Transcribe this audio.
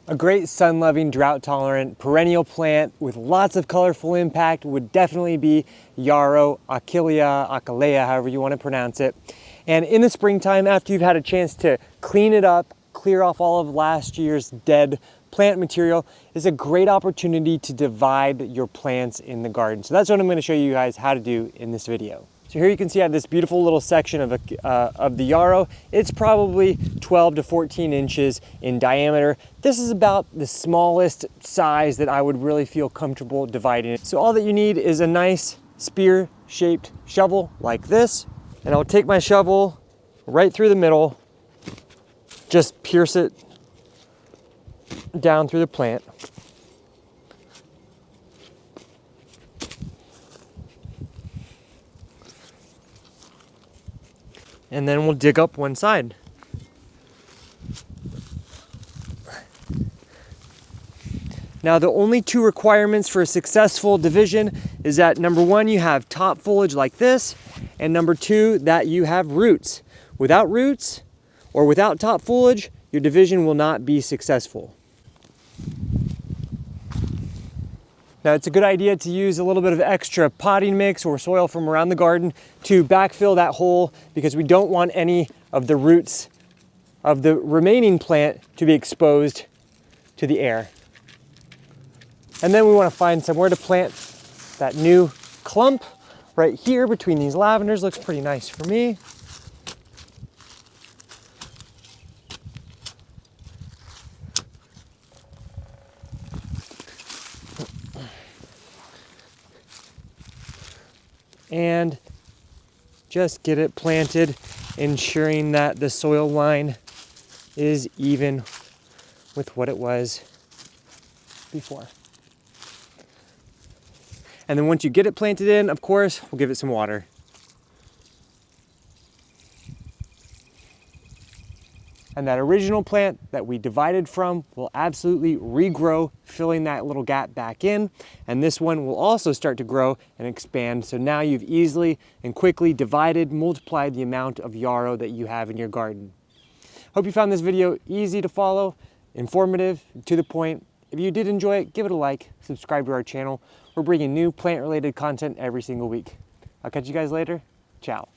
A great sun-loving, drought-tolerant, perennial plant with lots of colorful impact would definitely be Yarrow, Achillea, however you want to pronounce it. And in the springtime, after you've had a chance to clean it up, clear off all of last year's dead plant material, is a great opportunity to divide your plants in the garden. So that's what I'm going to show you guys how to do in this video. So here you can see I have this beautiful little section of the Yarrow. It's probably 12 to 14 inches in diameter. This is about the smallest size that I would really feel comfortable dividing it. So all that you need is a nice spear-shaped shovel like this. And I'll take my shovel right through the middle, just pierce it down through the plant. And then we'll dig up one side. Now the only two requirements for a successful division is that number one, you have top foliage like this, and number two, that you have roots. Without roots or without top foliage, your division will not be successful. Now it's a good idea to use a little bit of extra potting mix or soil from around the garden to backfill that hole, because we don't want any of the roots of the remaining plant to be exposed to the air. And then we want to find somewhere to plant that new clump right here between these lavenders. Looks pretty nice for me. And just get it planted, ensuring that the soil line is even with what it was before. And then once you get it planted in, of course, we'll give it some water. And that original plant that we divided from will absolutely regrow, filling that little gap back in. And this one will also start to grow and expand. So now you've easily and quickly divided, multiplied the amount of yarrow that you have in your garden. Hope you found this video easy to follow, informative, to the point. If you did enjoy it, give it a like, subscribe to our channel. We're bringing new plant-related content every single week. I'll catch you guys later. Ciao.